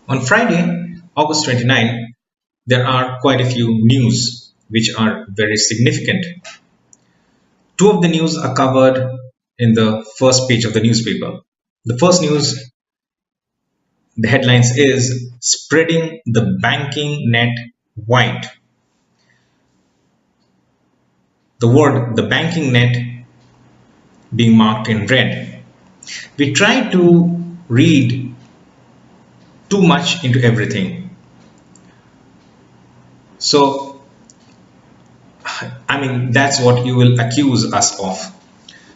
On Friday, August 29, there are quite a few news which are very significant. Two of the news are covered in the first page of the newspaper. The first news, the headlines is spreading the banking net wide. The word the banking net being marked in red. We try to read too much into everything. So, that's what you will accuse us of.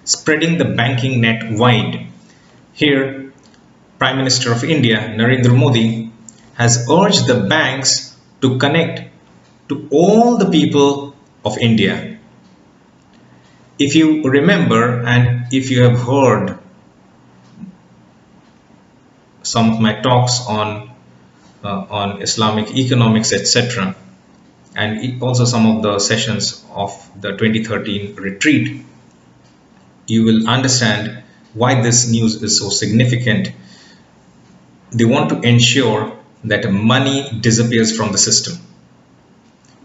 Spreading the banking net wide. Here, Prime Minister of India, Narendra Modi, has urged the banks to connect to all the people of India. If you remember and if you have heard some of my talks on Islamic economics, etc., and also some of the sessions of the 2013 retreat, you will understand why this news is so significant. They want to ensure that money disappears from the system.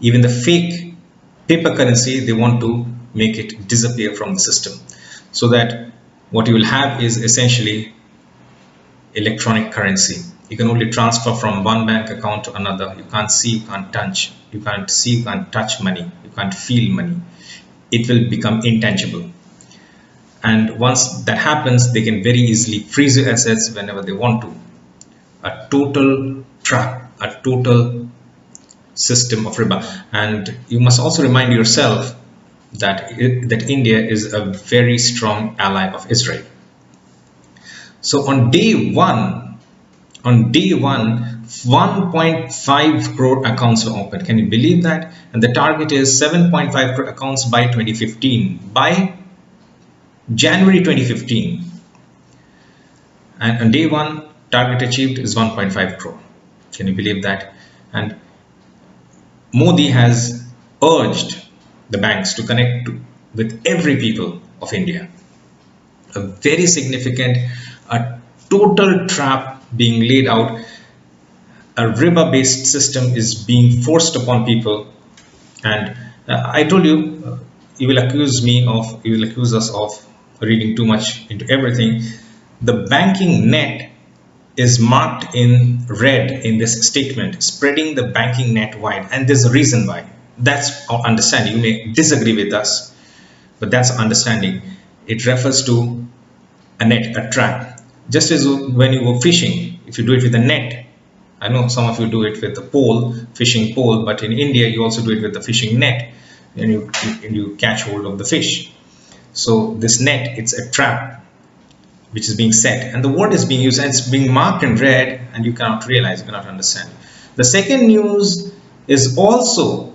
Even the fake paper currency, they want to make it disappear from the system, so that what you will have is essentially electronic currency. You can only transfer from one bank account to another. You can't see, you can't touch. You can't see, you can't touch money. You can't feel money. It will become intangible. And once that happens, they can very easily freeze your assets whenever they want to. A total trap, a total system of riba. And you must also remind yourself that India is a very strong ally of Israel. So on day one, 1.5 crore accounts were opened. Can you believe that? And the target is 7.5 crore accounts by 2015, by January 2015. And on day one, target achieved is 1.5 crore. Can you believe that? And Modi has urged the banks to connect with every people of India. A very significant, a total trap being laid out. A riba-based system is being forced upon people, and I told you, you will accuse us of reading too much into everything. The banking net is marked in red in this statement, spreading the banking net wide, and there's a reason why. That's our understanding. You may disagree with us, but that's our understanding. It refers to a net, a trap. Just as when you go fishing, if you do it with a net, I know some of you do it with a pole, fishing pole, but in India you also do it with the fishing net, and you catch hold of the fish. So this net, it's a trap which is being set, and the word is being used, and it's being marked in red, and you cannot realize, you cannot understand. The second news is also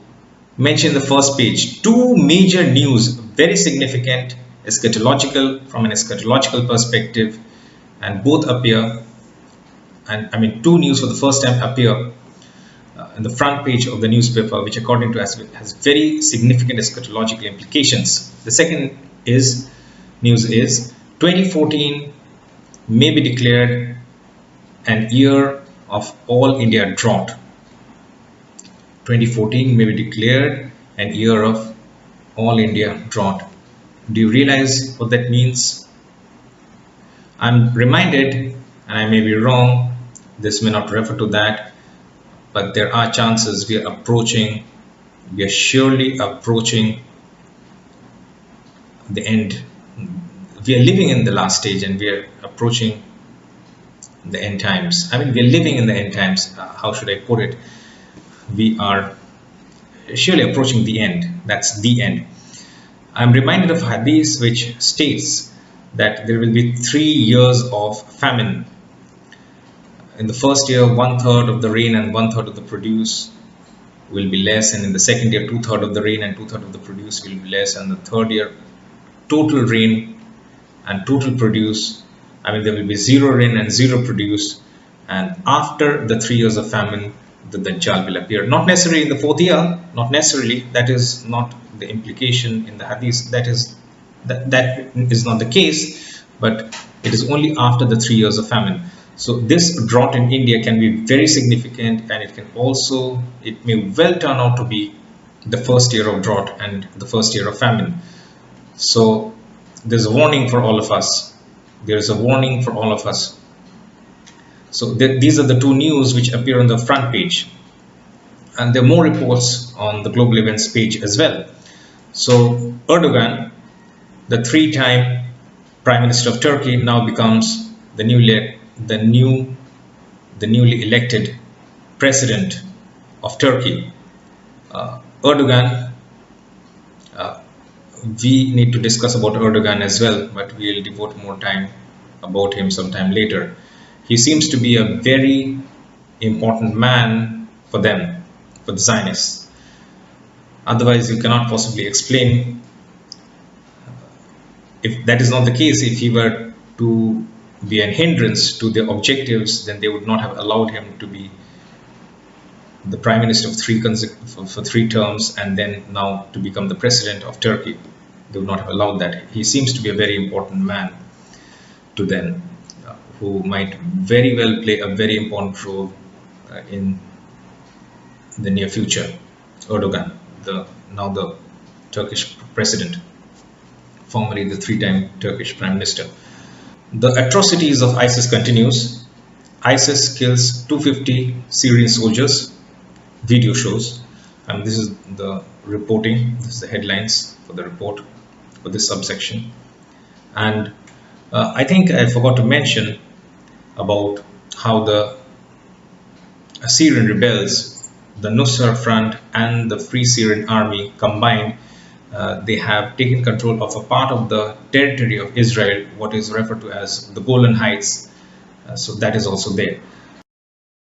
mentioned in the first page. Two major news, very significant, eschatological, from an eschatological perspective, and both appear, and two news for the first time appear in the front page of the newspaper, which according to us has very significant eschatological implications. The second news is 2014 may be declared an year of all India drought. 2014 may be declared an year of all India drought. Do you realize what that means? I'm reminded, and I may be wrong, this may not refer to that, but there are chances we are surely approaching the end. We are living in the last stage, and we are approaching the end times. We are living in the end times. How should I put it? We are surely approaching the end. That's the end. I'm reminded of hadith which states that there will be 3 years of famine. In the first year, 1/3 of the rain and 1/3 of the produce will be less, and in the second year, 2/3 of the rain and 2/3 of the produce will be less, and the third year, total rain and total produce, there will be zero rain and zero produce, and after the 3 years of famine, the Dajjal will appear. Not necessarily in the fourth year, not necessarily. That is not the implication in the hadith. That is not the case, but it is only after the 3 years of famine. So this drought in India can be very significant, and it may well turn out to be the first year of drought and the first year of famine. So there's a warning for all of us. There is a warning for all of us. So these are the two news which appear on the front page, and there are more reports on the global events page as well. So Erdogan, the three-time Prime Minister of Turkey, now becomes the newly elected President of Turkey. Erdogan, we need to discuss about Erdogan as well, but we'll devote more time about him sometime later. He seems to be a very important man for them, for the Zionists. Otherwise, you cannot possibly explain. If that is not the case, if he were to be a hindrance to their objectives, then they would not have allowed him to be the Prime Minister for 3 terms and then now to become the President of Turkey. They would not have allowed that. He seems to be a very important man to them, who might very well play a very important role in the near future. Erdogan, now the Turkish President, formerly the 3-time Turkish Prime Minister. The atrocities of ISIS continues. ISIS kills 250 Syrian soldiers. Video shows, and this is the reporting. This is the headlines for the report for this subsection. And I think I forgot to mention about how the Syrian rebels, the Nusra Front and the Free Syrian Army combined, they have taken control of a part of the territory of Israel, what is referred to as the Golan Heights. So that is also there.